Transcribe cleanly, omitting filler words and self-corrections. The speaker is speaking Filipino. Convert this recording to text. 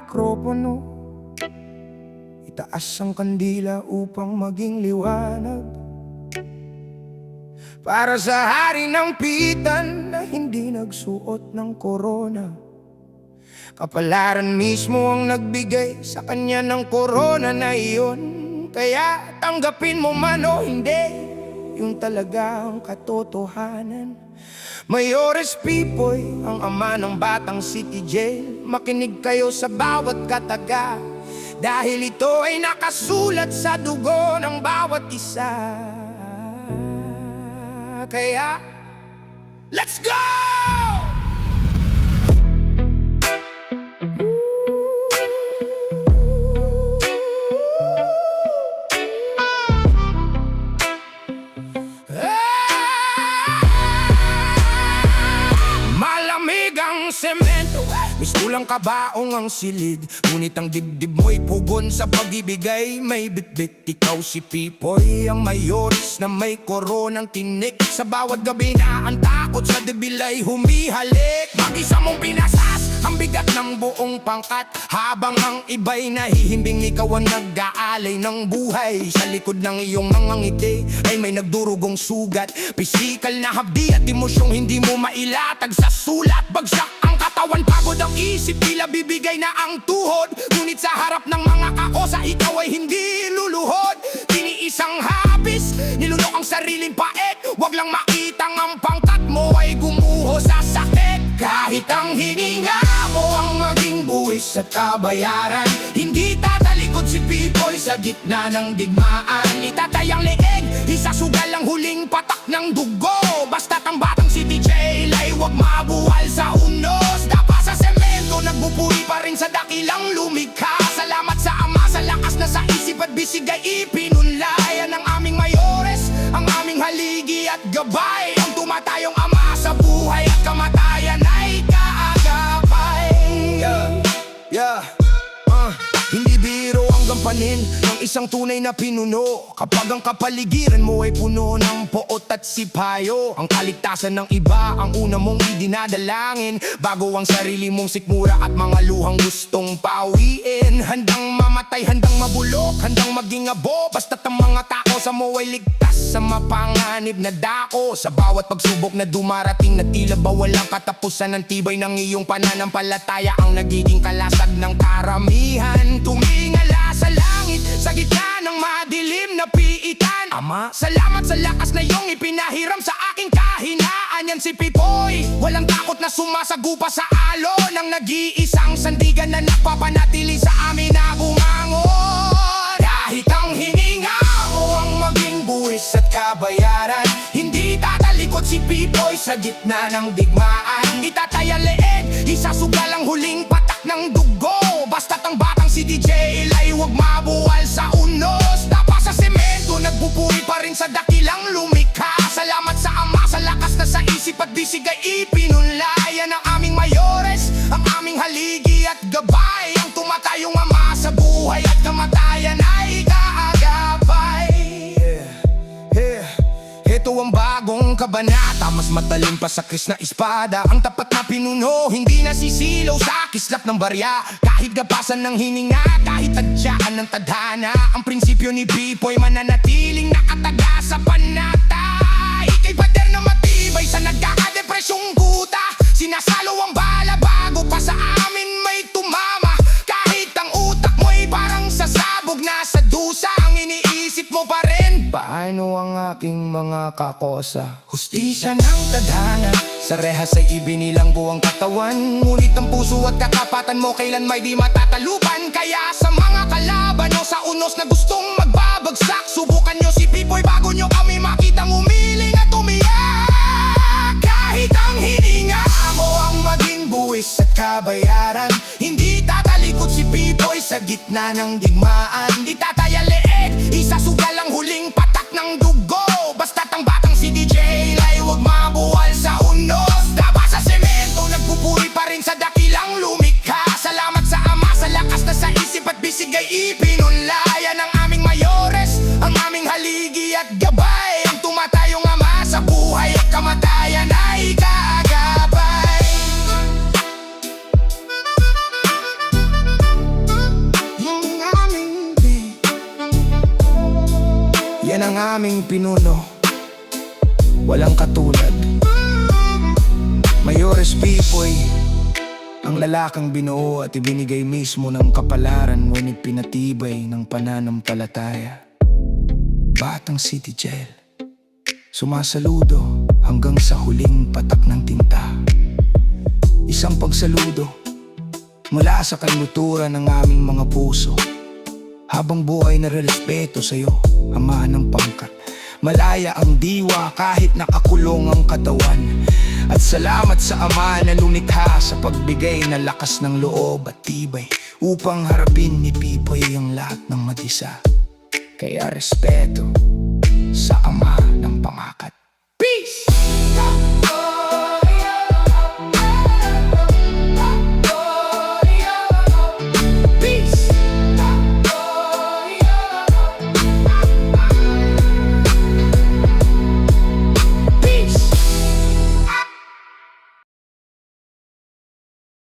mikropono, itaas ang kandila upang maging liwanag, para sa hari ng pitan na hindi nagsuot ng korona. Kapalaran mismo ang nagbigay sa kanya ng korona na iyon. Kaya tanggapin mo man o hindi, yung talaga ang katotohanan. Mayores Pipoy, ang ama ng batang city jail. Makinig kayo sa bawat kataga, dahil ito ay nakasulat sa dugo ng bawat isa. Kaya, let's go! Semento, mistulang kabaong ang silid, ngunit ang dibdib mo'y pugon sa pag-ibigay. May bitbit, ikaw si Pipoy, ang mayores na may koronang tinik. Sa bawat gabi na ang takot sa debil ay humihalik. Mag-isa mong pinasas ang bigat ng buong pangkat, habang ang iba'y nahihimbing. Ikaw ang nag-aalay ng buhay. Sa likod ng iyong mga ngiti ay may nagdurugong sugat. Pisikal na habdi at emosyong hindi mo mailatag sa sulat. Bagsak ang katawan, pagod ang isip, tila bibigay na ang tuhod. Ngunit sa harap ng mga kakosa, ikaw ay hindi luluhod. Tiniis ang hapis, nilunok ang sariling paet. Wag lang makitang ang pangkat mo ay gumuho sa sakit. Kahit ang hininga mo ang maging buwis at kabayaran, hindi tatalikod si Pipoy sa gitna ng digmaan. Itatay ang leeg, isasugal ang huling patak ng dugo. Basta't ang batang city jail ay wag mabuwal sa unos. Dapa sa semento, nagbupuri pa rin sa dakilang lumikha. Salamat sa ama, sa lakas na sa isip at bisig ay ipinunlayan ng aming mayores, ang aming haligi at gabay. Ang tumatayong ama sa buhay at kamatayan ay kaagapay. Hindi biro ang gampanin ng isang tunay na pinuno, kapag ang kapaligiran mo ay puno ng poot at sipayo. Ang kaligtasan ng iba ang una mong idinadalangin, bago ang sarili mong sikmura at mga luhang gustong pauwiin. Handang mamatay, handang mabulok, handang maging abo, basta't ang mga tao sa mo ay ligtas sa mapanganib na dako. Sa bawat pagsubok na dumarating na tila ba walang katapusan, ang tibay ng iyong pananampalataya ang nagiging kalasag ng karamihan. Tumingala sa langit sa gitna ng madilim na piitan. Ama, salamat sa lakas na iyong ipinahiram sa aking kahinaan. Yan si Pipoy, walang takot na sumasagupa sa alon, ng nag-iisang sandigan na napapanatili sa amin na bumangon. Kahit ang hininga mo ang maging buwis at kabayaran, hindi tatalikod si Pipoy sa gitna ng digmaan. Itatay ang leeg, isasugal ang huling patak ng dugo. Basta't ang batang city jail ay wag mabuwal sa unos. Dapa sa semento, nagpupuri pa rin sa dakilang lumikha. Salamat sa ama, sa lakas na sa isip at bisig ay ipinunlayan ng aming mayores, ang aming haligi at gabay. Ang tumatayong ama sa buhay at kamatayan ay kaagapay. Ito ang bagong kabanata, mas matalim pa sa kris na espada. Ang tapat na pinuno, hindi nasisilaw sa kislap ng barya. Kahit gapasan ng hininga, kahit tadyaan ng tadhana, ang prinsipyo ni Pipoy mananatiling nakataga sa panata. Ika'y pader na matibay sa nagkakadepresyong guta. Sinasalo ang bala bago pa sa amin may tumama. Kahit ang utak mo'y parang sasabog na sa dusa, ang iniisip mo pa rin, paano ang aking mga kakosa? Hustisya ng tadhana, sa rehas ay ibinilang buwang katawan. Ngunit ang puso at katapatan mo kailan may di matatalupan. Kaya sa mga kalaban o sa unos na gustong magbabagsak, subukan nyo si Pipoy bago nyo kami makitang umiling at umiyak. Kahit ang hininga mo ang maging buwis at kabayaran, hindi tatalikod si Pipoy sa gitna ng digmaan. Itatay ang leeg, isasugal ang huling patak ng dugo. Basta't ang batang city jail ay wag mabuwal sa unos. Dapa sa semento, nagpupuri pa rin sa dakilang lumikha. Salamat sa ama, sa lakas na sa isip at bisig ay ipinunlayan ng aming mayores, ang aming haligi at gabay. Ang tumatayong ama sa buhay at kamatayan ay kaagapay. ng aming pinuno, walang katulad. Mayores Pipoy, ang lalakang binuo at ibinigay mismo ng kapalaran, ngunit pinatibay ng pananampalataya. Batang City Jail, sumasaludo hanggang sa huling patak ng tinta. Isang pagsaludo mula sa kanluturan ng aming mga puso. Habang buhay na respeto sa'yo, ama ng pangkat. Malaya ang diwa kahit nakakulong ang katawan. At salamat sa ama na lumikha sa pagbigay na lakas ng loob at tibay upang harapin ni Pipoy ang lahat ng mag-isa. Kaya respeto sa ama ng pangkat. Peace!